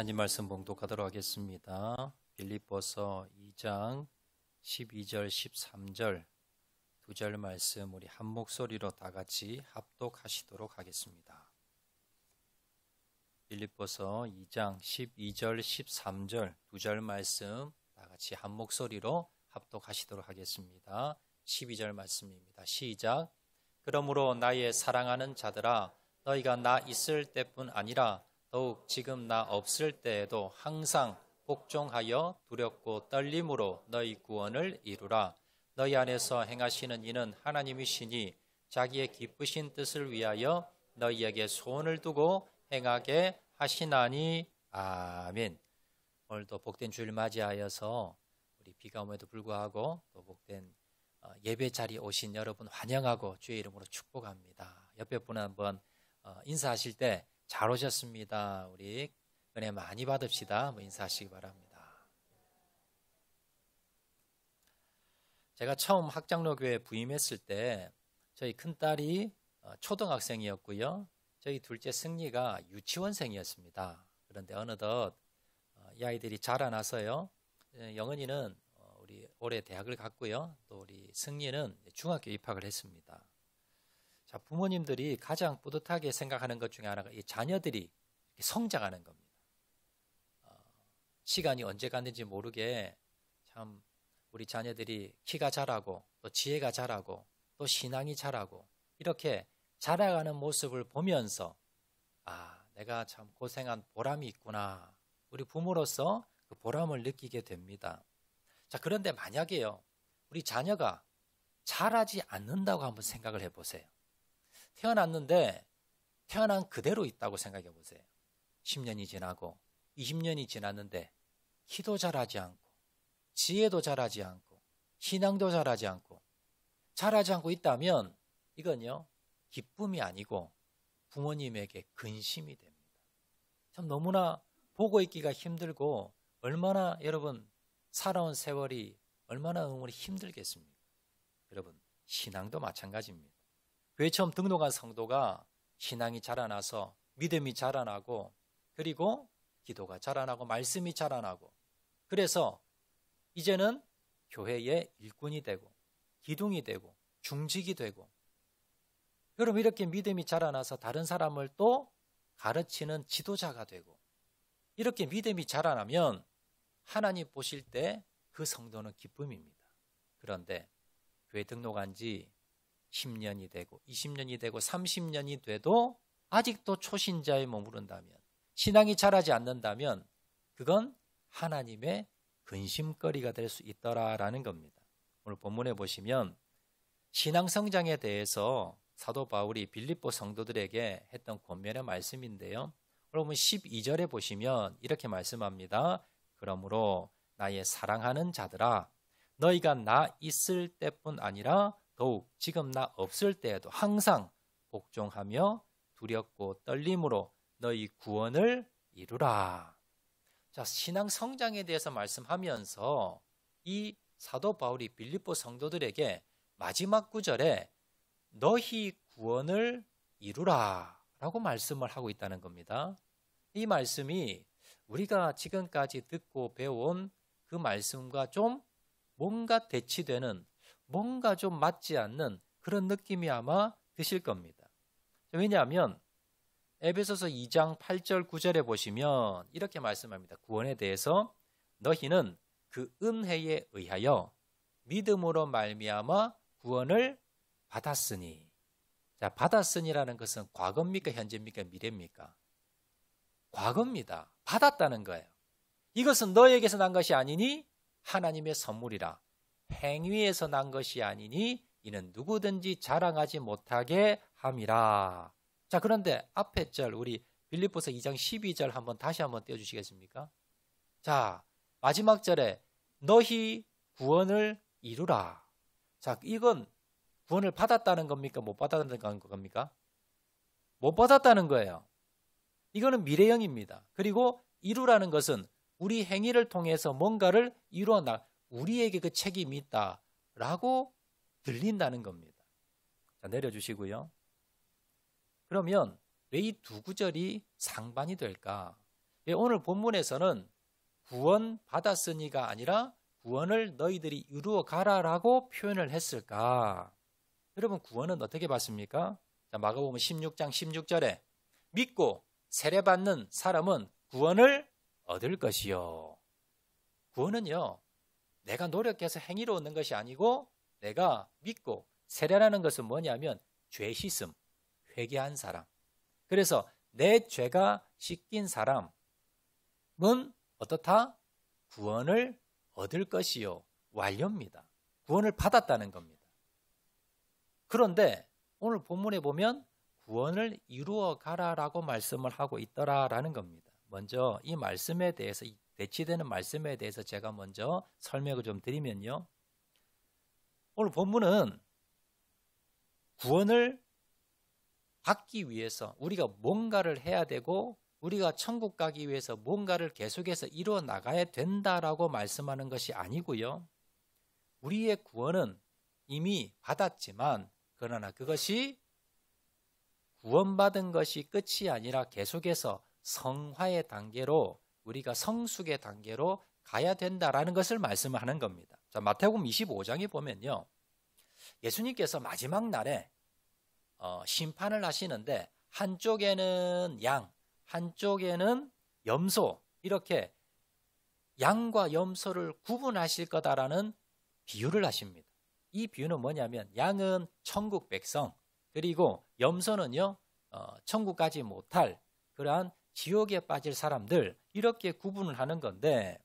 하나님 말씀 봉독하도록 하겠습니다. 빌립보서 2장 12절 13절 두 절 말씀 우리 한 목소리로 다 같이 합독하시도록 하겠습니다. 빌립보서 2장 12절 13절 두 절 말씀 다 같이 한 목소리로 합독하시도록 하겠습니다. 12절 말씀입니다. 시작. 그러므로 나의 사랑하는 자들아, 너희가 나 있을 때뿐 아니라 더욱 지금 나 없을 때에도 항상 복종하여 두렵고 떨림으로 너희 구원을 이루라. 너희 안에서 행하시는 이는 하나님이시니 자기의 기쁘신 뜻을 위하여 너희에게 소원을 두고 행하게 하시나니. 아멘. 오늘도 복된 주일 맞이하여서 우리 비가 오에도 불구하고 또 복된 예배 자리에 오신 여러분 환영하고 주의 이름으로 축복합니다. 옆에 분 한번 인사하실 때 잘 오셨습니다. 우리 은혜 많이 받읍시다. 인사하시기 바랍니다. 제가 처음 학장로교회에 부임했을 때 저희 큰딸이 초등학생이었고요. 저희 둘째 승리가 유치원생이었습니다. 그런데 어느덧 이 아이들이 자라나서요. 영은이는 우리 올해 대학을 갔고요. 또 우리 승리는 중학교 입학을 했습니다. 자, 부모님들이 가장 뿌듯하게 생각하는 것 중에 하나가 이 자녀들이 성장하는 겁니다. 시간이 언제 갔는지 모르게 참 우리 자녀들이 키가 자라고 또 지혜가 자라고 또 신앙이 자라고 이렇게 자라가는 모습을 보면서 내가 참 고생한 보람이 있구나. 우리 부모로서 그 보람을 느끼게 됩니다. 자, 그런데 만약에요, 우리 자녀가 자라지 않는다고 한번 생각을 해보세요. 태어났는데 태어난 그대로 있다고 생각해 보세요. 10년이 지나고 20년이 지났는데 키도 자라지 않고 지혜도 자라지 않고 신앙도 자라지 않고 있다면 이건요, 기쁨이 아니고 부모님에게 근심이 됩니다. 참 너무나 보고 있기가 힘들고 얼마나 여러분 살아온 세월이 얼마나 힘들겠습니까? 여러분 신앙도 마찬가지입니다. 교회 처음 등록한 성도가 신앙이 자라나서 믿음이 자라나고 그리고 기도가 자라나고 말씀이 자라나고 그래서 이제는 교회의 일꾼이 되고 기둥이 되고 중직이 되고 그럼 이렇게 믿음이 자라나서 다른 사람을 또 가르치는 지도자가 되고 이렇게 믿음이 자라나면 하나님 보실 때 그 성도는 기쁨입니다. 그런데 교회 등록한 지 10년이 되고 20년이 되고 30년이 돼도 아직도 초신자에 머무른다면 신앙이 자라지 않는다면 그건 하나님의 근심거리가 될 수 있더라라는 겁니다. 오늘 본문에 보시면 신앙 성장에 대해서 사도 바울이 빌립보 성도들에게 했던 권면의 말씀인데요. 여러분 12절에 보시면 이렇게 말씀합니다. 그러므로 나의 사랑하는 자들아, 너희가 나 있을 때뿐 아니라 더욱 지금 나 없을 때에도 항상 복종하며 두렵고 떨림으로 너희 구원을 이루라. 자, 신앙 성장에 대해서 말씀하면서 이 사도 바울이 빌립보 성도들에게 마지막 구절에 너희 구원을 이루라 라고 말씀을 하고 있다는 겁니다. 이 말씀이 우리가 지금까지 듣고 배운 그 말씀과 좀 뭔가 대치되는, 뭔가 좀 맞지 않는 그런 느낌이 아마 드실 겁니다. 왜냐하면 에베소서 2장 8절 9절에 보시면 이렇게 말씀합니다. 구원에 대해서 너희는 그 은혜에 의하여 믿음으로 말미암아 구원을 받았으니. 자, 받았으니라는 것은 과거입니까? 현재입니까? 미래입니까? 과거입니다. 받았다는 거예요. 이것은 너에게서 난 것이 아니니 하나님의 선물이라. 행위에서 난 것이 아니니 이는 누구든지 자랑하지 못하게 함이라. 자, 그런데 앞에 절 우리 빌립보서 2장 12절 한번 다시 한번 띄워주시겠습니까? 자, 마지막 절에 너희 구원을 이루라. 자, 이건 구원을 받았다는 겁니까? 못 받았다는 겁니까? 못 받았다는 거예요. 이거는 미래형입니다. 그리고 이루라는 것은 우리 행위를 통해서 뭔가를 이루어나 우리에게 그 책임이 있다라고 들린다는 겁니다. 자, 내려주시고요. 그러면 왜 이 두 구절이 상반이 될까? 왜 오늘 본문에서는 구원 받았으니가 아니라 구원을 너희들이 이루어 가라라고 표현을 했을까? 여러분, 구원은 어떻게 받습니까? 자, 마가복음 16장 16절에 믿고 세례받는 사람은 구원을 얻을 것이요. 구원은요, 내가 노력해서 행위로 얻는 것이 아니고 내가 믿고, 세례라는 것은 뭐냐면 죄 씻음, 회개한 사람. 그래서 내 죄가 씻긴 사람은 어떻다? 구원을 얻을 것이요. 완료입니다. 구원을 받았다는 겁니다. 그런데 오늘 본문에 보면 구원을 이루어 가라라고 말씀을 하고 있더라라는 겁니다. 먼저 이 말씀에 대해서, 이 대치되는 말씀에 대해서 제가 먼저 설명을 좀 드리면요. 오늘 본문은 구원을 받기 위해서 우리가 뭔가를 해야 되고 우리가 천국 가기 위해서 뭔가를 계속해서 이루어 나가야 된다라고 말씀하는 것이 아니고요. 우리의 구원은 이미 받았지만 그러나 그것이 구원받은 것이 끝이 아니라 계속해서 성화의 단계로, 우리가 성숙의 단계로 가야 된다라는 것을 말씀하는 겁니다. 자, 마태복음 25장에 보면요, 예수님께서 마지막 날에 심판을 하시는데 한쪽에는 양, 한쪽에는 염소, 이렇게 양과 염소를 구분하실 거다라는 비유를 하십니다. 이 비유는 뭐냐면 양은 천국 백성, 그리고 염소는요 천국 가지 못할 그러한 지옥에 빠질 사람들, 이렇게 구분을 하는 건데,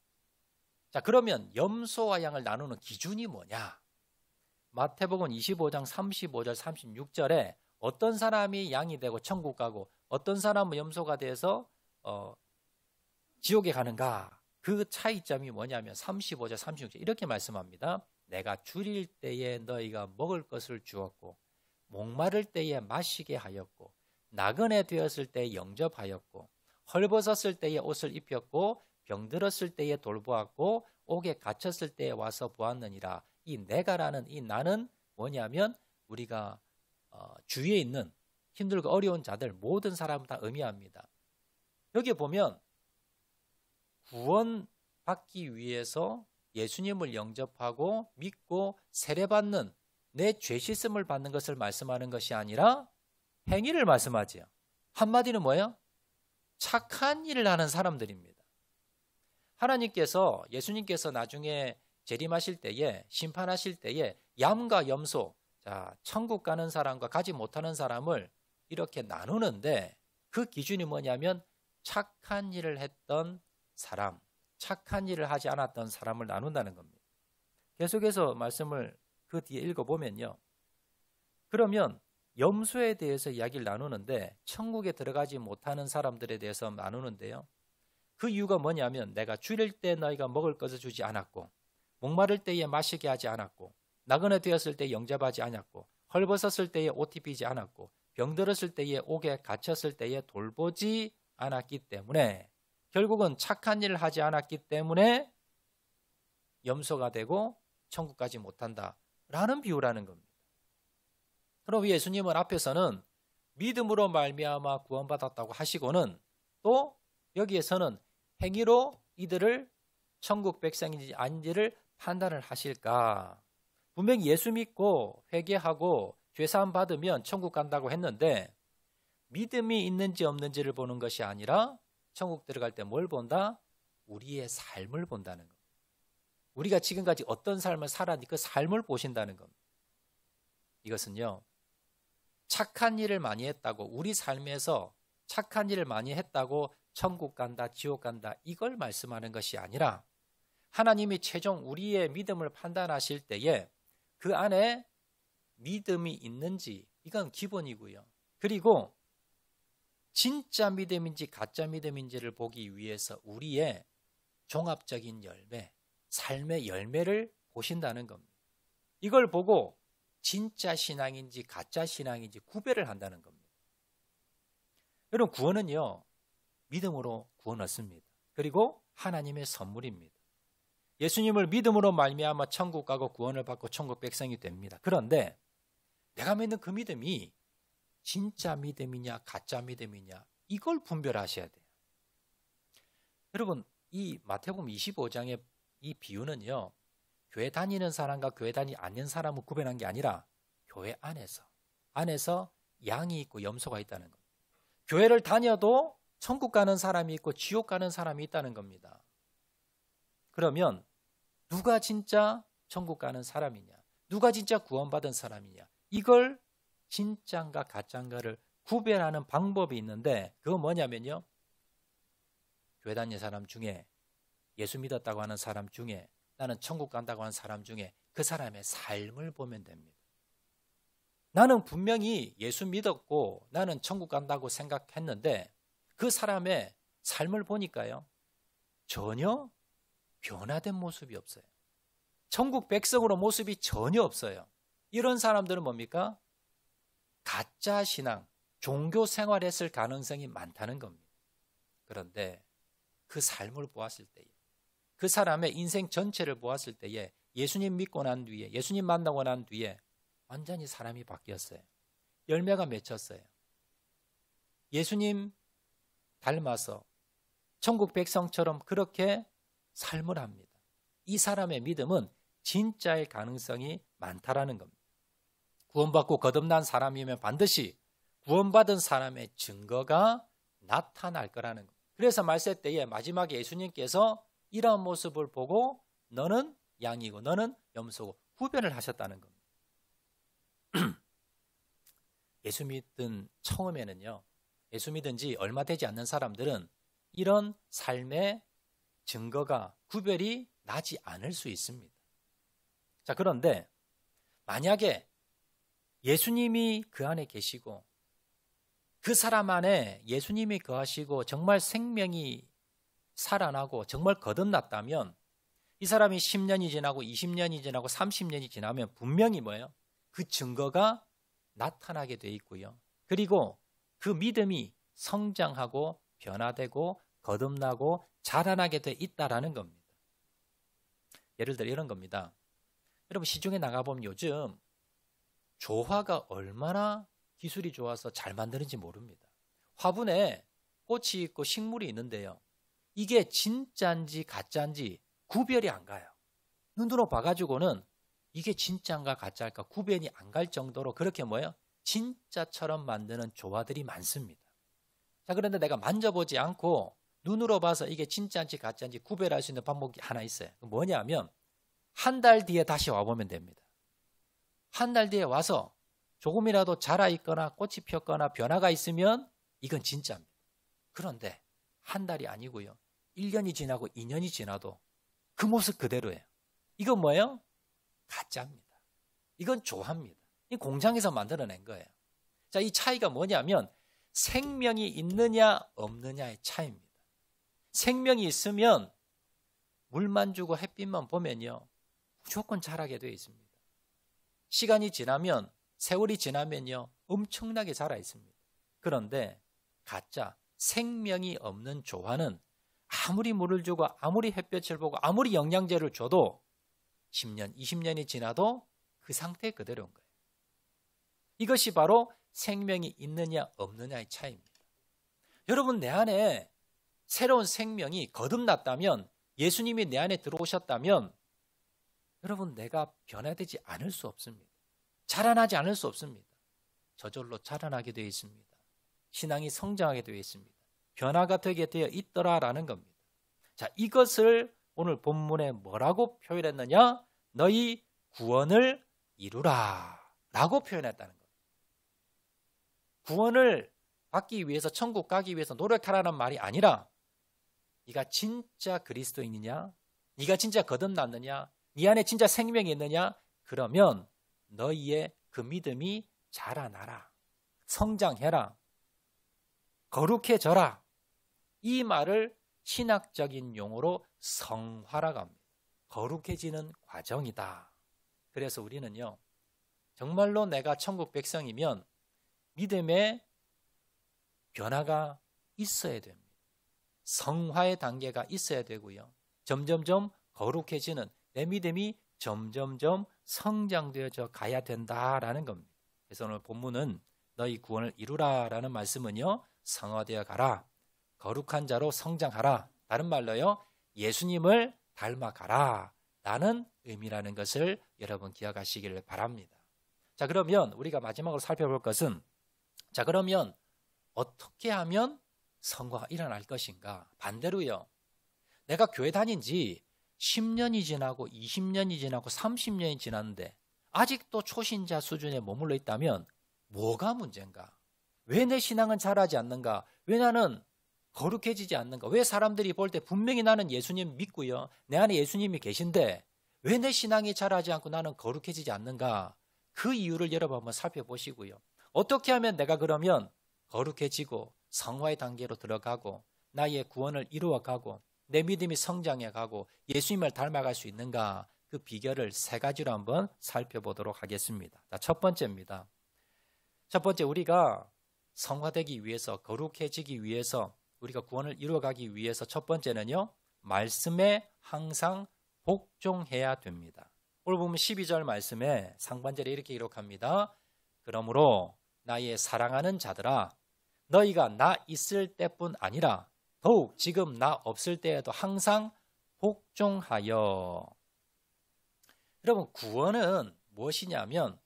자, 그러면 염소와 양을 나누는 기준이 뭐냐? 마태복음 25장 35절 36절에 어떤 사람이 양이 되고 천국 가고 어떤 사람은 염소가 돼서 지옥에 가는가? 그 차이점이 뭐냐면 35절 36절 이렇게 말씀합니다. 내가 줄일 때에 너희가 먹을 것을 주었고 목마를 때에 마시게 하였고 나그네 되었을 때에 영접하였고 헐벗었을 때에 옷을 입혔고 병들었을 때에 돌보았고 옥에 갇혔을 때에 와서 보았느니라. 이 내가라는 이 나는 뭐냐면 우리가 주위에 있는 힘들고 어려운 자들, 모든 사람을 다 의미합니다. 여기 보면 구원받기 위해서 예수님을 영접하고 믿고 세례받는, 내 죄 씻음을 받는 것을 말씀하는 것이 아니라 행위를 말씀하지요. 한마디는 뭐예요? 착한 일을 하는 사람들입니다. 하나님께서, 예수님께서 나중에 재림하실 때에, 심판하실 때에 양과 염소, 자, 천국 가는 사람과 가지 못하는 사람을 이렇게 나누는데 그 기준이 뭐냐면 착한 일을 했던 사람, 착한 일을 하지 않았던 사람을 나눈다는 겁니다. 계속해서 말씀을 그 뒤에 읽어보면요. 그러면 염소에 대해서 이야기를 나누는데 천국에 들어가지 못하는 사람들에 대해서 나누는데요. 그 이유가 뭐냐면 내가 줄일 때 너희가 먹을 것을 주지 않았고 목마를 때에 마시게 하지 않았고 나그네 되었을 때 영접하지 않았고 헐벗었을 때에 옷 입히지 않았고 병들었을 때에 옥에 갇혔을 때에 돌보지 않았기 때문에, 결국은 착한 일을 하지 않았기 때문에 염소가 되고 천국 가지 못한다라는 비유라는 겁니다. 그럼 예수님은 앞에서는 믿음으로 말미암아 구원받았다고 하시고는 또 여기에서는 행위로 이들을 천국 백성인지 아닌지를 판단을 하실까? 분명히 예수 믿고 회개하고 죄사함 받으면 천국 간다고 했는데 믿음이 있는지 없는지를 보는 것이 아니라 천국 들어갈 때 뭘 본다? 우리의 삶을 본다는 겁니다. 우리가 지금까지 어떤 삶을 살았는지 그 삶을 보신다는 겁니다. 이것은요, 착한 일을 많이 했다고, 우리 삶에서 착한 일을 많이 했다고 천국 간다, 지옥 간다, 이걸 말씀하는 것이 아니라 하나님이 최종 우리의 믿음을 판단하실 때에 그 안에 믿음이 있는지, 이건 기본이고요. 그리고 진짜 믿음인지 가짜 믿음인지를 보기 위해서 우리의 종합적인 열매, 삶의 열매를 보신다는 겁니다. 이걸 보고 진짜 신앙인지 가짜 신앙인지 구별을 한다는 겁니다. 여러분, 구원은요, 믿음으로 구원 얻습니다. 그리고 하나님의 선물입니다. 예수님을 믿음으로 말미암아 천국 가고 구원을 받고 천국 백성이 됩니다. 그런데 내가 믿는 그 믿음이 진짜 믿음이냐 가짜 믿음이냐, 이걸 분별하셔야 돼요. 여러분, 이 마태복음 25장의 이 비유는요, 교회 다니는 사람과 교회 다니지 않는 사람을 구별한 게 아니라 교회 안에서 양이 있고 염소가 있다는 겁니다. 교회를 다녀도 천국 가는 사람이 있고 지옥 가는 사람이 있다는 겁니다. 그러면 누가 진짜 천국 가는 사람이냐, 누가 진짜 구원받은 사람이냐, 이걸 진짜인가 가짜인가를 구별하는 방법이 있는데, 그건 뭐냐면요, 교회 다니는 사람 중에, 예수 믿었다고 하는 사람 중에, 나는 천국 간다고 하는 사람 중에 그 사람의 삶을 보면 됩니다. 나는 분명히 예수 믿었고 나는 천국 간다고 생각했는데 그 사람의 삶을 보니까요, 전혀 변화된 모습이 없어요. 천국 백성으로 모습이 전혀 없어요. 이런 사람들은 뭡니까? 가짜 신앙, 종교 생활했을 가능성이 많다는 겁니다. 그런데 그 삶을 보았을 때에, 그 사람의 인생 전체를 보았을 때에, 예수님 믿고 난 뒤에, 예수님 만나고 난 뒤에 완전히 사람이 바뀌었어요. 열매가 맺혔어요. 예수님 닮아서 천국 백성처럼 그렇게 삶을 합니다. 이 사람의 믿음은 진짜일 가능성이 많다라는 겁니다. 구원받고 거듭난 사람이면 반드시 구원받은 사람의 증거가 나타날 거라는 겁니다. 그래서 말세 때에 마지막에 예수님께서 이러한 모습을 보고 너는 양이고 너는 염소고 구별을 하셨다는 겁니다. 예수 믿은 처음에는요, 예수 믿은 지 얼마 되지 않는 사람들은 이런 삶의 증거가 구별이 나지 않을 수 있습니다. 자, 그런데 만약에 예수님이 그 안에 계시고 그 사람 안에 예수님이 거하시고 정말 생명이 살아나고 정말 거듭났다면 이 사람이 10년이 지나고 20년이 지나고 30년이 지나면 분명히 뭐예요? 그 증거가 나타나게 돼 있고요. 그리고 그 믿음이 성장하고 변화되고 거듭나고 자라나게 돼 있다라는 겁니다. 예를 들어 이런 겁니다. 여러분, 시중에 나가보면 요즘 조화가 얼마나 기술이 좋아서 잘 만드는지 모릅니다. 화분에 꽃이 있고 식물이 있는데요, 이게 진짜인지 가짜인지 구별이 안 가요. 눈으로 봐가지고는 이게 진짜인가 가짜일까 구별이 안 갈 정도로 그렇게 뭐예요? 진짜처럼 만드는 조화들이 많습니다. 자, 그런데 내가 만져보지 않고 눈으로 봐서 이게 진짜인지 가짜인지 구별할 수 있는 방법이 하나 있어요. 뭐냐면 한 달 뒤에 다시 와보면 됩니다. 한 달 뒤에 와서 조금이라도 자라있거나 꽃이 폈거나 변화가 있으면 이건 진짜입니다. 그런데 한 달이 아니고요, 1년이 지나고 2년이 지나도 그 모습 그대로예요. 이건 뭐예요? 가짜입니다. 이건 조화입니다. 이 공장에서 만들어낸 거예요. 자, 이 차이가 뭐냐면 생명이 있느냐 없느냐의 차이입니다. 생명이 있으면 물만 주고 햇빛만 보면요, 무조건 자라게 되어 있습니다. 시간이 지나면, 세월이 지나면요, 엄청나게 자라 있습니다. 그런데 가짜, 생명이 없는 조화는 아무리 물을 주고 아무리 햇볕을 보고 아무리 영양제를 줘도 10년, 20년이 지나도 그 상태 그대로인 거예요. 이것이 바로 생명이 있느냐 없느냐의 차이입니다. 여러분, 내 안에 새로운 생명이 거듭났다면, 예수님이 내 안에 들어오셨다면 여러분, 내가 변화되지 않을 수 없습니다. 자라나지 않을 수 없습니다. 저절로 자라나게 되어 있습니다. 신앙이 성장하게 되어 있습니다. 변화가 되게 되어 있더라라는 겁니다. 자, 이것을 오늘 본문에 뭐라고 표현했느냐? 너희 구원을 이루라 라고 표현했다는 겁니다. 구원을 받기 위해서, 천국 가기 위해서 노력하라는 말이 아니라 네가 진짜 그리스도인이냐? 네가 진짜 거듭났느냐? 네 안에 진짜 생명이 있느냐? 그러면 너희의 그 믿음이 자라나라, 성장해라, 거룩해져라. 이 말을 신학적인 용어로 성화라고 합니다. 거룩해지는 과정이다. 그래서 우리는요, 정말로 내가 천국 백성이면 믿음의 변화가 있어야 됩니다. 성화의 단계가 있어야 되고요, 점점점 거룩해지는 내 믿음이 점점점 성장되어져 가야 된다라는 겁니다. 그래서 오늘 본문은 너희 구원을 이루라라는 말씀은요, 성화되어 가라, 거룩한 자로 성장하라, 다른 말로요, 예수님을 닮아가라 라는 의미라는 것을 여러분 기억하시기를 바랍니다. 자, 그러면 우리가 마지막으로 살펴볼 것은, 자, 그러면 어떻게 하면 성화가 일어날 것인가? 반대로요, 내가 교회 다닌 지 10년이 지나고 20년이 지나고 30년이 지났는데 아직도 초신자 수준에 머물러 있다면 뭐가 문제인가? 왜 내 신앙은 자라지 않는가? 왜 나는 거룩해지지 않는가? 왜 사람들이 볼 때 분명히 나는 예수님 믿고요, 내 안에 예수님이 계신데 왜 내 신앙이 자라지 않고 나는 거룩해지지 않는가? 그 이유를 여러분 한번 살펴보시고요, 어떻게 하면 내가 그러면 거룩해지고 성화의 단계로 들어가고 나의 구원을 이루어가고 내 믿음이 성장해가고 예수님을 닮아갈 수 있는가? 그 비결을 세 가지로 한번 살펴보도록 하겠습니다. 자, 첫 번째입니다. 첫 번째, 우리가 성화되기 위해서, 거룩해지기 위해서, 우리가 구원을 이루어가기 위해서 첫 번째는요, 말씀에 항상 복종해야 됩니다. 오늘 보면 12절 말씀에 상반절에 이렇게 기록합니다. 그러므로 나의 사랑하는 자들아, 너희가 나 있을 때뿐 아니라 더욱 지금 나 없을 때에도 항상 복종하여. 여러분, 구원은 무엇이냐면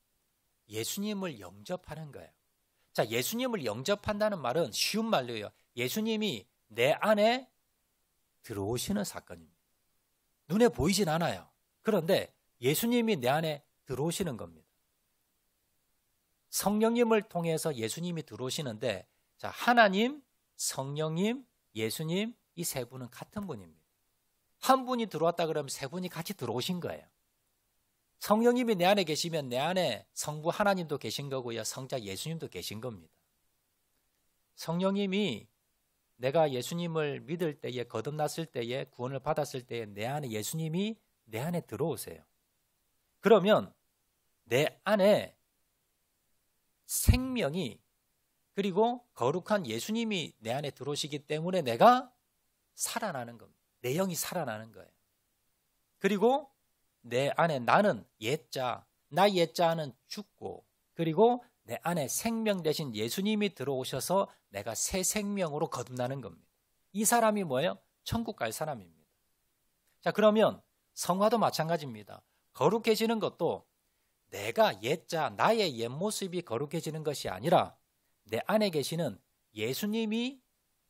예수님을 영접하는 거예요. 자, 예수님을 영접한다는 말은 쉬운 말로요, 예수님이 내 안에 들어오시는 사건입니다. 눈에 보이진 않아요. 그런데 예수님이 내 안에 들어오시는 겁니다. 성령님을 통해서 예수님이 들어오시는데, 자, 하나님, 성령님, 예수님, 이 세 분은 같은 분입니다. 한 분이 들어왔다 그러면 세 분이 같이 들어오신 거예요. 성령님이 내 안에 계시면 내 안에 성부 하나님도 계신 거고요, 성자 예수님도 계신 겁니다. 성령님이 내가 예수님을 믿을 때에, 거듭났을 때에, 구원을 받았을 때에 내 안에 예수님이 내 안에 들어오세요. 그러면 내 안에 생명이, 그리고 거룩한 예수님이 내 안에 들어오시기 때문에 내가 살아나는 겁니다. 내 영이 살아나는 거예요. 그리고 내 안에 나는 옛자, 나 옛자는 죽고, 그리고 내 안에 생명 대신 예수님이 들어오셔서 내가 새 생명으로 거듭나는 겁니다. 이 사람이 뭐예요? 천국 갈 사람입니다. 자, 그러면 성화도 마찬가지입니다. 거룩해지는 것도 내가 옛자, 나의 옛 모습이 거룩해지는 것이 아니라 내 안에 계시는 예수님이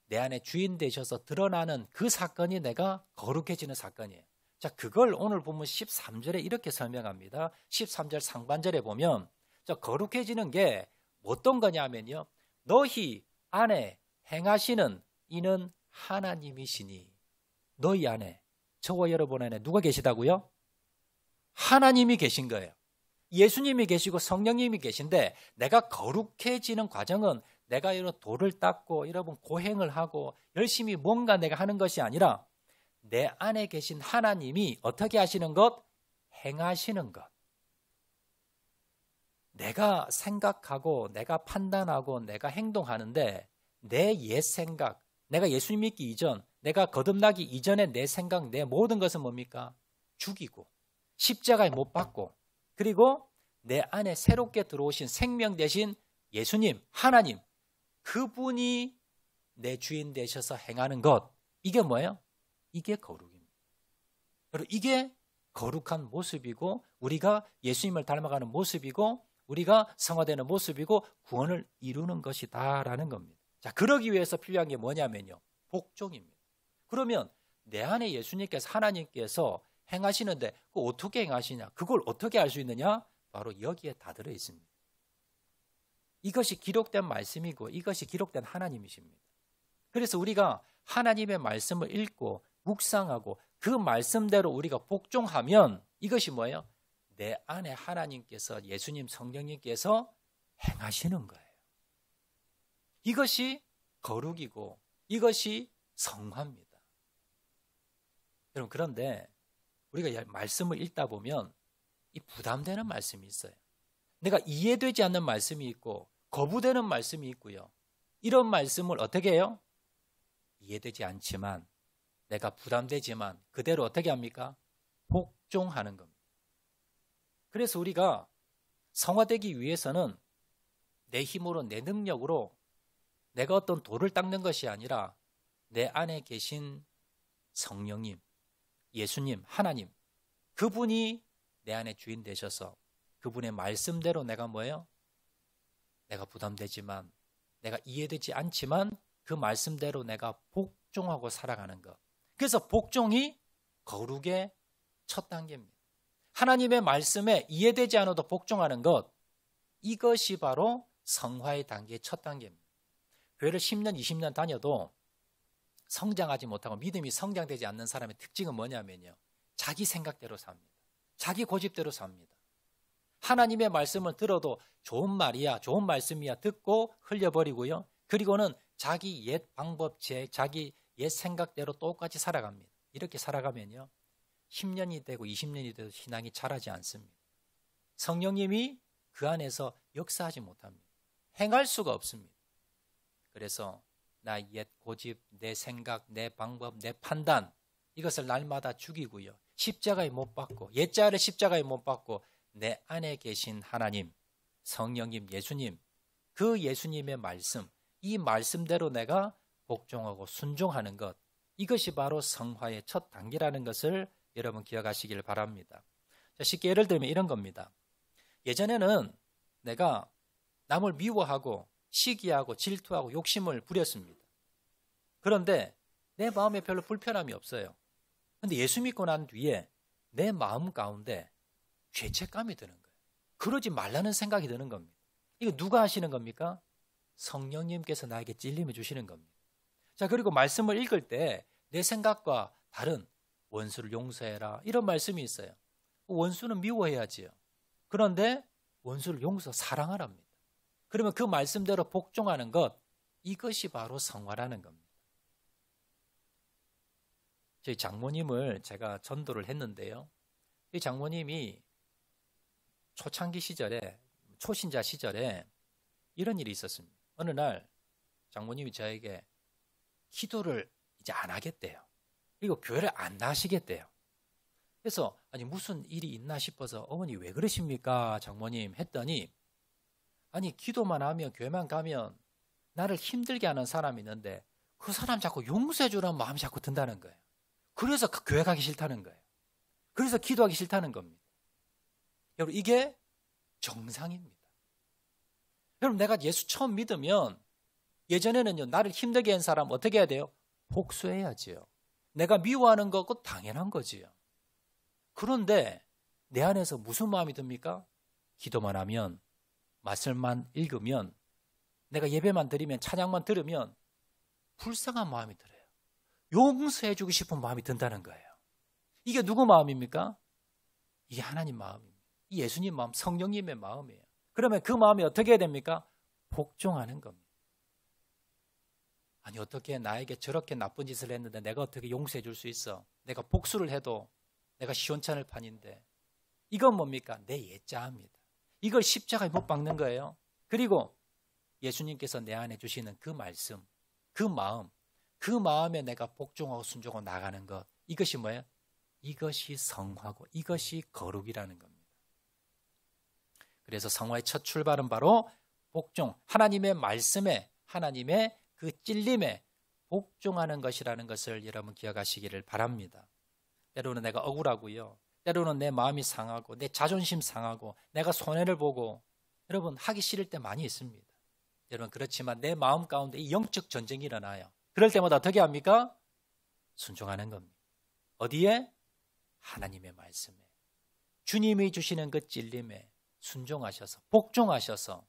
내 안에 주인 되셔서 드러나는 그 사건이 내가 거룩해지는 사건이에요. 자, 그걸 오늘 보면 13절에 이렇게 설명합니다. 13절 상반절에 보면, 자, 거룩해지는 게 어떤 거냐면요, 너희 안에 행하시는 이는 하나님이시니. 너희 안에, 저와 여러분 안에 누가 계시다고요? 하나님이 계신 거예요. 예수님이 계시고 성령님이 계신데, 내가 거룩해지는 과정은 내가 이런 돌을 닦고 여러분 고행을 하고 열심히 뭔가 내가 하는 것이 아니라 내 안에 계신 하나님이 어떻게 하시는 것? 행하시는 것. 내가 생각하고 내가 판단하고 내가 행동하는데 내 옛 생각, 내가 예수님 믿기 이전, 내가 거듭나기 이전에 내 생각, 내 모든 것은 뭡니까? 죽이고 십자가에 못 박고, 그리고 내 안에 새롭게 들어오신 생명 대신 예수님, 하나님, 그분이 내 주인 되셔서 행하는 것, 이게 뭐예요? 이게 거룩입니다. 그리고 이게 거룩한 모습이고, 우리가 예수님을 닮아가는 모습이고, 우리가 성화되는 모습이고 구원을 이루는 것이다라는 겁니다. 자, 그러기 위해서 필요한 게 뭐냐면요, 복종입니다. 그러면 내 안에 예수님께서, 하나님께서 행하시는데 그걸 어떻게 행하시냐? 그걸 어떻게 알 수 있느냐? 바로 여기에 다 들어 있습니다. 이것이 기록된 말씀이고 이것이 기록된 하나님이십니다. 그래서 우리가 하나님의 말씀을 읽고 묵상하고 그 말씀대로 우리가 복종하면 이것이 뭐예요? 내 안에 하나님께서, 예수님, 성령님께서 행하시는 거예요. 이것이 거룩이고 이것이 성화입니다. 여러분, 그런데 우리가 말씀을 읽다 보면 이 부담되는 말씀이 있어요. 내가 이해되지 않는 말씀이 있고 거부되는 말씀이 있고요. 이런 말씀을 어떻게 해요? 이해되지 않지만, 내가 부담되지만 그대로 어떻게 합니까? 복종하는 겁니다. 그래서 우리가 성화되기 위해서는 내 힘으로, 내 능력으로 내가 어떤 돌을 닦는 것이 아니라 내 안에 계신 성령님, 예수님, 하나님, 그분이 내 안에 주인 되셔서 그분의 말씀대로 내가 뭐예요? 내가 부담되지만, 내가 이해되지 않지만 그 말씀대로 내가 복종하고 살아가는 것. 그래서 복종이 거룩의 첫 단계입니다. 하나님의 말씀에 이해되지 않아도 복종하는 것, 이것이 바로 성화의 단계의 첫 단계입니다. 교회를 10년, 20년 다녀도 성장하지 못하고 믿음이 성장되지 않는 사람의 특징은 뭐냐면요, 자기 생각대로 삽니다. 자기 고집대로 삽니다. 하나님의 말씀을 들어도 좋은 말이야, 좋은 말씀이야 듣고 흘려버리고요. 그리고는 자기 옛 방법제, 자기 옛 생각대로 똑같이 살아갑니다. 이렇게 살아가면요, 10년이 되고 20년이 돼도 신앙이 자라지 않습니다. 성령님이 그 안에서 역사하지 못합니다. 행할 수가 없습니다. 그래서 나 옛 고집, 내 생각, 내 방법, 내 판단, 이것을 날마다 죽이고요, 십자가에 못 박고, 옛자를 십자가에 못 박고 내 안에 계신 하나님, 성령님, 예수님, 그 예수님의 말씀, 이 말씀대로 내가 복종하고 순종하는 것, 이것이 바로 성화의 첫 단계라는 것을 여러분 기억하시길 바랍니다. 자, 쉽게 예를 들면 이런 겁니다. 예전에는 내가 남을 미워하고 시기하고 질투하고 욕심을 부렸습니다. 그런데 내 마음에 별로 불편함이 없어요. 그런데 예수 믿고 난 뒤에 내 마음 가운데 죄책감이 드는 거예요. 그러지 말라는 생각이 드는 겁니다. 이거 누가 하시는 겁니까? 성령님께서 나에게 찔림을 주시는 겁니다. 자, 그리고 말씀을 읽을 때 내 생각과 다른, 원수를 용서해라, 이런 말씀이 있어요. 원수는 미워해야지요. 그런데 원수를 용서, 사랑하랍니다. 그러면 그 말씀대로 복종하는 것, 이것이 바로 성화라는 겁니다. 저희 장모님을 제가 전도를 했는데요, 이 장모님이 초창기 시절에, 초신자 시절에 이런 일이 있었습니다. 어느 날 장모님이 저에게 기도를 이제 안 하겠대요. 그리고 교회를 안 나시겠대요. 그래서 아니 무슨 일이 있나 싶어서 어머니 왜 그러십니까 장모님 했더니, 아니 기도만 하면 교회만 가면 나를 힘들게 하는 사람이 있는데 그 사람 자꾸 용서해 주라는 마음이 자꾸 든다는 거예요. 그래서 그 교회 가기 싫다는 거예요. 그래서 기도하기 싫다는 겁니다. 여러분, 이게 정상입니다. 여러분, 내가 예수 처음 믿으면 예전에는요, 나를 힘들게 한 사람 어떻게 해야 돼요? 복수해야지요. 내가 미워하는 거 그거 당연한 거지요. 그런데 내 안에서 무슨 마음이 듭니까? 기도만 하면, 말씀만 읽으면, 내가 예배만 드리면, 찬양만 들으면 불쌍한 마음이 들어요. 용서해주고 싶은 마음이 든다는 거예요. 이게 누구 마음입니까? 이게 하나님 마음입니다. 이 예수님 마음, 성령님의 마음이에요. 그러면 그 마음이 어떻게 해야 됩니까? 복종하는 겁니다. 아니 어떻게 나에게 저렇게 나쁜 짓을 했는데 내가 어떻게 용서해 줄 수 있어? 내가 복수를 해도 내가 시원찮을 판인데. 이건 뭡니까? 내 옛자입니다. 이걸 십자가에 못 박는 거예요. 그리고 예수님께서 내 안에 주시는 그 말씀, 그 마음, 그 마음에 내가 복종하고 순종하고 나가는 것, 이것이 뭐예요? 이것이 성화고 이것이 거룩이라는 겁니다. 그래서 성화의 첫 출발은 바로 복종, 하나님의 말씀에, 하나님의 그 찔림에 복종하는 것이라는 것을 여러분 기억하시기를 바랍니다. 때로는 내가 억울하고요, 때로는 내 마음이 상하고 내 자존심 상하고 내가 손해를 보고 여러분 하기 싫을 때 많이 있습니다. 여러분, 그렇지만 내 마음 가운데 이 영적 전쟁이 일어나요. 그럴 때마다 어떻게 합니까? 순종하는 겁니다. 어디에? 하나님의 말씀에, 주님이 주시는 그 찔림에 순종하셔서 복종하셔서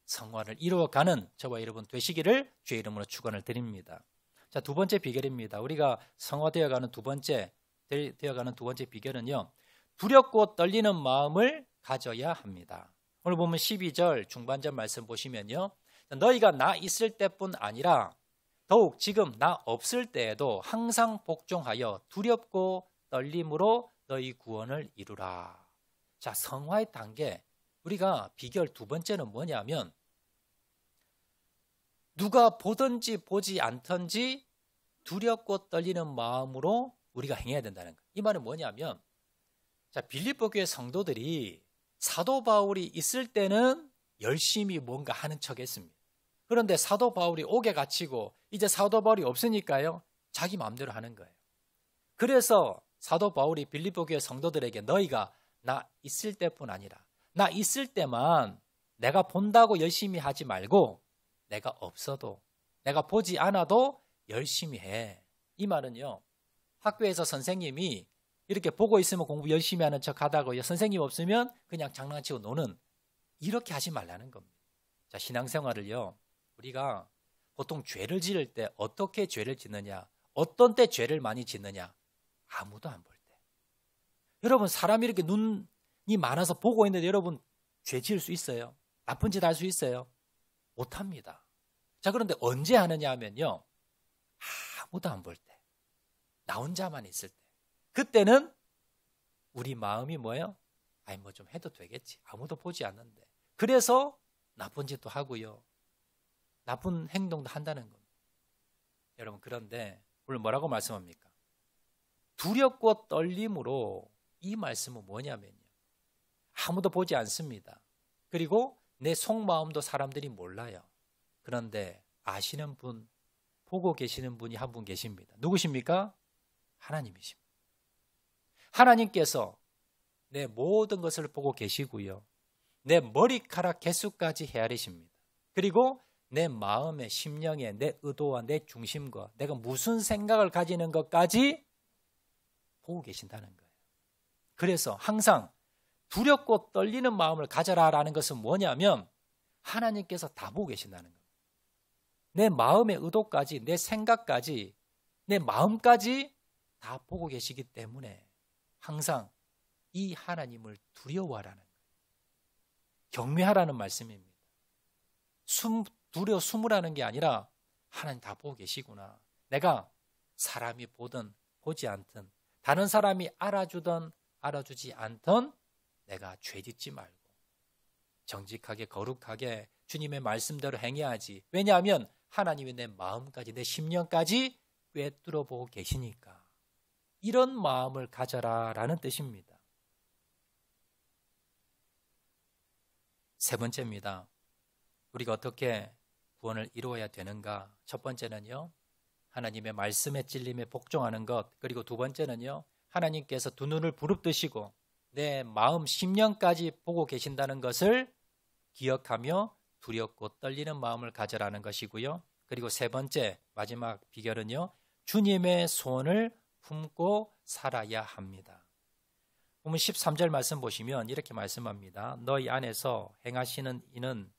성화를 이루어가는 저와 여러분 되시기를 주의 이름으로 축원을 드립니다. 자, 두 번째 비결입니다. 우리가 성화되어가는 두 번째 비결은요, 두렵고 떨리는 마음을 가져야 합니다. 오늘 보면 12절 중반절 말씀 보시면요, 너희가 나 있을 때뿐 아니라 더욱 지금 나 없을 때에도 항상 복종하여 두렵고 떨림으로 너희 구원을 이루라. 자, 성화의 단계, 우리가 비결 두 번째는 뭐냐면, 누가 보든지 보지 않든지 두렵고 떨리는 마음으로 우리가 행해야 된다는 거예요. 이 말은 뭐냐면, 자, 빌립보 교회 성도들이 사도 바울이 있을 때는 열심히 뭔가 하는 척 했습니다. 그런데 사도 바울이 옥에 갇히고 이제 사도 바울이 없으니까요, 자기 마음대로 하는 거예요. 그래서 사도 바울이 빌립보 교회 성도들에게 너희가 나 있을 때뿐 아니라 나 있을 때만 내가 본다고 열심히 하지 말고 내가 없어도 내가 보지 않아도 열심히 해. 이 말은요. 학교에서 선생님이 이렇게 보고 있으면 공부 열심히 하는 척 하다고요. 선생님 없으면 그냥 장난치고 노는 이렇게 하지 말라는 겁니다. 자, 신앙생활을요. 우리가 보통 죄를 지을 때 어떻게 죄를 짓느냐? 어떤 때 죄를 많이 짓느냐? 아무도 안 볼 때. 여러분 사람이 이렇게 눈이 많아서 보고 있는데 여러분 죄 지을 수 있어요? 나쁜 짓 할 수 있어요? 못합니다. 자, 그런데 언제 하느냐 하면요. 아무도 안 볼 때. 나 혼자만 있을 때. 그때는 우리 마음이 뭐예요? 아니 뭐 좀 해도 되겠지. 아무도 보지 않는데. 그래서 나쁜 짓도 하고요. 나쁜 행동도 한다는 겁니다. 여러분 그런데 오늘 뭐라고 말씀합니까? 두렵고 떨림으로 이 말씀은 뭐냐면요. 아무도 보지 않습니다. 그리고 내 속마음도 사람들이 몰라요. 그런데 아시는 분, 보고 계시는 분이 한 분 계십니다. 누구십니까? 하나님이십니다. 하나님께서 내 모든 것을 보고 계시고요. 내 머리카락 개수까지 헤아리십니다. 그리고 내 마음의 심령의 내 의도와 내 중심과 내가 무슨 생각을 가지는 것까지 보고 계신다는 거예요. 그래서 항상 두렵고 떨리는 마음을 가져라라는 것은 뭐냐면 하나님께서 다 보고 계신다는 겁니다. 내 마음의 의도까지 내 생각까지 내 마음까지 다 보고 계시기 때문에 항상 이 하나님을 두려워하라는 거예요. 경외하라는 말씀입니다. 숨으라는 게 아니라 하나님 다 보고 계시구나. 내가 사람이 보든 보지 않든 다른 사람이 알아주든 알아주지 않든 내가 죄짓지 말고 정직하게 거룩하게 주님의 말씀대로 행해야지. 왜냐하면 하나님이 내 마음까지 내 심령까지 꿰뚫어 보고 계시니까. 이런 마음을 가져라라는 뜻입니다. 세 번째입니다. 우리가 어떻게 구원을 이루어야 되는가? 첫 번째는요. 하나님의 말씀에 찔림에 복종하는 것. 그리고 두 번째는요. 하나님께서 두 눈을 부릅뜨시고 내 마음 심령까지 보고 계신다는 것을 기억하며 두렵고 떨리는 마음을 가져라는 것이고요. 그리고 세 번째 마지막 비결은요. 주님의 소원을 품고 살아야 합니다. 보면 13절 말씀 보시면 이렇게 말씀합니다. 너희 안에서 행하시는 이는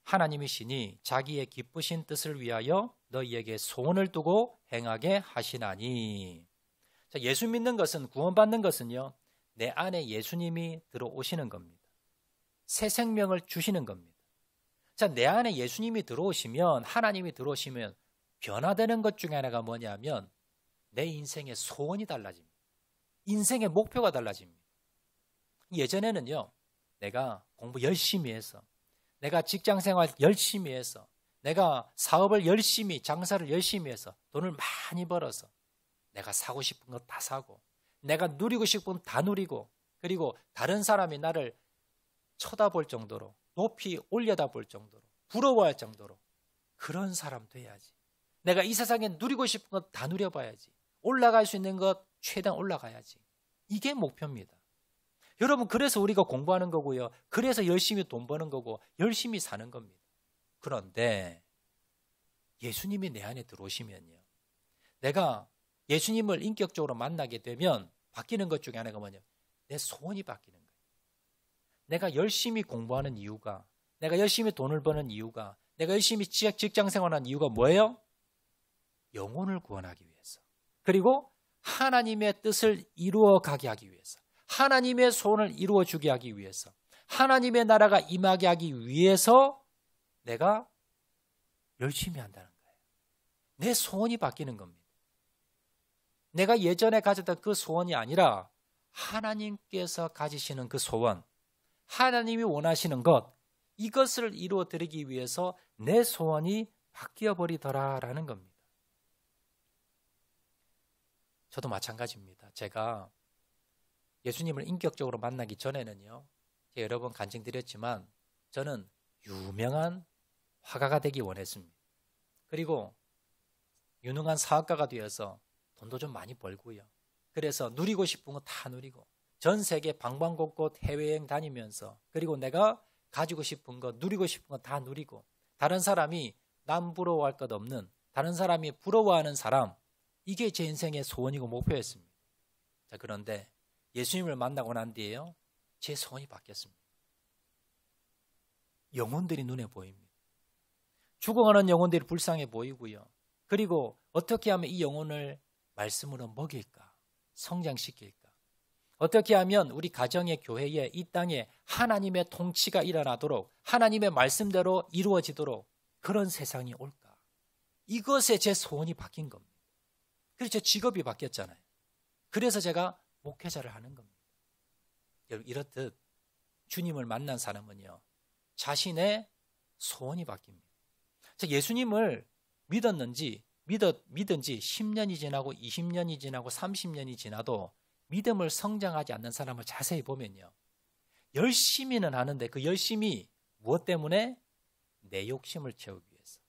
하나님이시니 자기의 기쁘신 뜻을 위하여 너희에게 소원을 두고 행하게 하시나니. 자, 예수 믿는 것은 구원받는 것은요. 내 안에 예수님이 들어오시는 겁니다. 새 생명을 주시는 겁니다. 자, 내 안에 예수님이 들어오시면 하나님이 들어오시면 변화되는 것 중에 하나가 뭐냐면 내 인생의 소원이 달라집니다. 인생의 목표가 달라집니다. 예전에는요. 내가 공부 열심히 해서 내가 직장생활 열심히 해서 내가 사업을 열심히 장사를 열심히 해서 돈을 많이 벌어서 내가 사고 싶은 거 다 사고 내가 누리고 싶은 건 다 누리고 그리고 다른 사람이 나를 쳐다볼 정도로 높이 올려다볼 정도로 부러워할 정도로 그런 사람 돼야지. 내가 이 세상에 누리고 싶은 것 다 누려봐야지. 올라갈 수 있는 것 최대한 올라가야지. 이게 목표입니다. 여러분 그래서 우리가 공부하는 거고요. 그래서 열심히 돈 버는 거고 열심히 사는 겁니다. 그런데 예수님이 내 안에 들어오시면요. 내가 예수님을 인격적으로 만나게 되면 바뀌는 것 중에 하나가 뭐냐면 내 소원이 바뀌는 거예요. 내가 열심히 공부하는 이유가 내가 열심히 돈을 버는 이유가 내가 열심히 직장생활하는 이유가 뭐예요? 영혼을 구원하기 위해서. 그리고 하나님의 뜻을 이루어가게 하기 위해서. 하나님의 소원을 이루어주게 하기 위해서. 하나님의 나라가 임하게 하기 위해서 내가 열심히 한다는 거예요. 내 소원이 바뀌는 겁니다. 내가 예전에 가졌던 그 소원이 아니라 하나님께서 가지시는 그 소원, 하나님이 원하시는 것, 이것을 이루어드리기 위해서 내 소원이 바뀌어버리더라라는 겁니다. 저도 마찬가지입니다. 제가 예수님을 인격적으로 만나기 전에는요. 제가 여러 번 간증드렸지만 저는 유명한 화가가 되기 원했습니다. 그리고 유능한 사업가가 되어서 돈도 좀 많이 벌고요. 그래서 누리고 싶은 거 다 누리고 전 세계 방방곡곡 해외여행 다니면서 그리고 내가 가지고 싶은 거 누리고 싶은 거 다 누리고 다른 사람이 남 부러워할 것 없는 다른 사람이 부러워하는 사람 이게 제 인생의 소원이고 목표였습니다. 자, 그런데 예수님을 만나고 난 뒤에요. 제 소원이 바뀌었습니다. 영혼들이 눈에 보입니다. 죽어가는 영혼들이 불쌍해 보이고요. 그리고 어떻게 하면 이 영혼을 말씀으로 먹일까? 성장시킬까? 어떻게 하면 우리 가정의 교회에 이 땅에 하나님의 통치가 일어나도록 하나님의 말씀대로 이루어지도록 그런 세상이 올까? 이것에 제 소원이 바뀐 겁니다. 그래서 제 직업이 바뀌었잖아요. 그래서 제가 목회자를 하는 겁니다. 여러분 이렇듯 주님을 만난 사람은요. 자신의 소원이 바뀝니다. 예수님을 믿은 지 10년이 지나고 20년이 지나고 30년이 지나도 믿음을 성장하지 않는 사람을 자세히 보면요. 열심히는 하는데 그 열심히 무엇 때문에? 내 욕심을 채우기 위해서.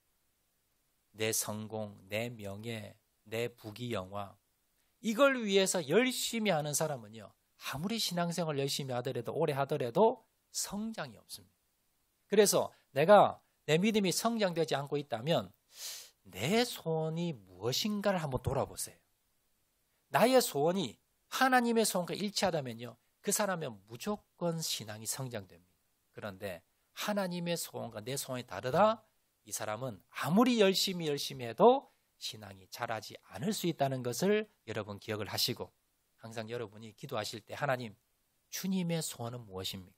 내 성공, 내 명예, 내 부귀영화 이걸 위해서 열심히 하는 사람은요. 아무리 신앙생활 열심히 하더라도 오래 하더라도 성장이 없습니다. 그래서 내가 내 믿음이 성장되지 않고 있다면 내 소원이 무엇인가를 한번 돌아보세요. 나의 소원이 하나님의 소원과 일치하다면요. 그 사람은 무조건 신앙이 성장됩니다. 그런데 하나님의 소원과 내 소원이 다르다? 이 사람은 아무리 열심히 해도 신앙이 자라지 않을 수 있다는 것을 여러분 기억을 하시고 항상 여러분이 기도하실 때 하나님, 주님의 소원은 무엇입니까?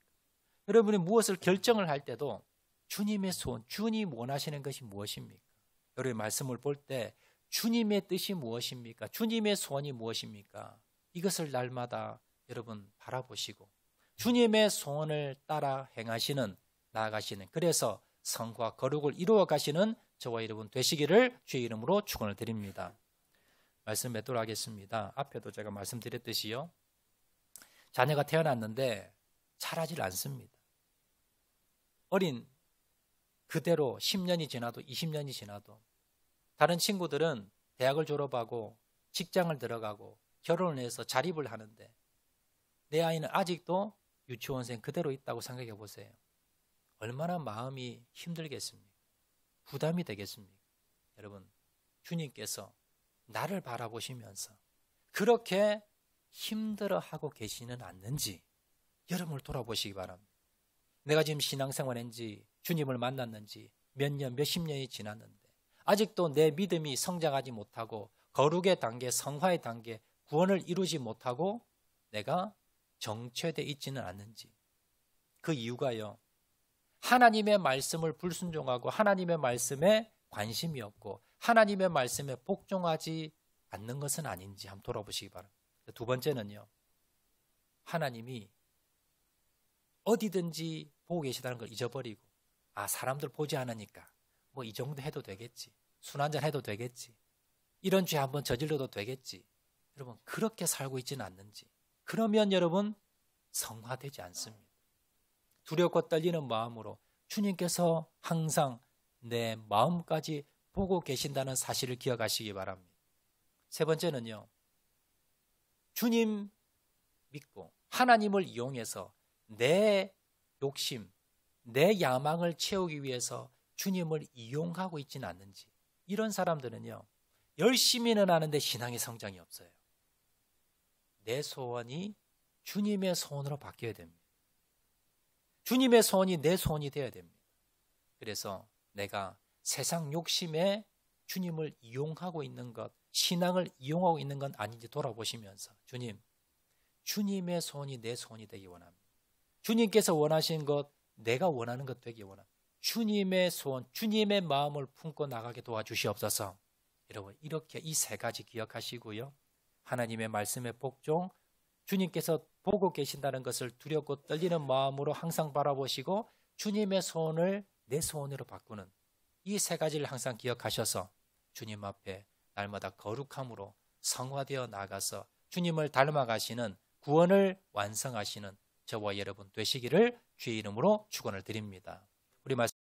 여러분이 무엇을 결정을 할 때도 주님의 소원, 주님 원하시는 것이 무엇입니까? 여러분의 말씀을 볼 때 주님의 뜻이 무엇입니까? 주님의 소원이 무엇입니까? 이것을 날마다 여러분 바라보시고 주님의 소원을 따라 행하시는, 나아가시는 그래서 성과 거룩을 이루어 가시는 저와 여러분 되시기를 주의 이름으로 축원을 드립니다. 말씀 맺도록 하겠습니다. 앞에도 제가 말씀드렸듯이요. 자녀가 태어났는데 자라질 않습니다. 어린 그대로 10년이 지나도 20년이 지나도 다른 친구들은 대학을 졸업하고 직장을 들어가고 결혼을 해서 자립을 하는데 내 아이는 아직도 유치원생 그대로 있다고 생각해 보세요. 얼마나 마음이 힘들겠습니까? 부담이 되겠습니까? 여러분, 주님께서 나를 바라보시면서 그렇게 힘들어하고 계시는 않는지 여러분을 돌아보시기 바랍니다. 내가 지금 신앙생활 한지 주님을 만났는지 몇 년, 몇십 년이 지났는데 아직도 내 믿음이 성장하지 못하고 거룩의 단계, 성화의 단계, 구원을 이루지 못하고 내가 정체되어 있지는 않는지. 그 이유가요. 하나님의 말씀을 불순종하고 하나님의 말씀에 관심이 없고 하나님의 말씀에 복종하지 않는 것은 아닌지 한번 돌아보시기 바랍니다. 두 번째는요. 하나님이 어디든지 보고 계시다는 걸 잊어버리고 사람들 보지 않으니까 뭐 이 정도 해도 되겠지. 술 한잔 해도 되겠지. 이런 죄 한번 저질러도 되겠지. 여러분 그렇게 살고 있지는 않는지. 그러면 여러분 성화되지 않습니다. 두렵고 떨리는 마음으로 주님께서 항상 내 마음까지 보고 계신다는 사실을 기억하시기 바랍니다. 세 번째는요. 주님 믿고 하나님을 이용해서 내 욕심, 내 야망을 채우기 위해서 주님을 이용하고 있지는 않는지. 이런 사람들은요. 열심히는 하는데 신앙의 성장이 없어요. 내 소원이 주님의 소원으로 바뀌어야 됩니다. 주님의 소원이 내 소원이 되어야 됩니다. 그래서 내가 세상 욕심에 주님을 이용하고 있는 것, 신앙을 이용하고 있는 건 아닌지 돌아보시면서 주님, 주님의 소원이 내 소원이 되기 원합니다. 주님께서 원하신 것, 내가 원하는 것 되기 원합니다. 주님의 소원, 주님의 마음을 품고 나가게 도와주시옵소서. 여러분 이렇게 이 세 가지 기억하시고요. 하나님의 말씀에 복종, 주님께서 보고 계신다는 것을 두렵고 떨리는 마음으로 항상 바라보시고 주님의 소원을 내 소원으로 바꾸는 이 세 가지를 항상 기억하셔서 주님 앞에 날마다 거룩함으로 성화되어 나가서 주님을 닮아가시는 구원을 완성하시는 저와 여러분 되시기를 주의 이름으로 축원을 드립니다. 우리 말씀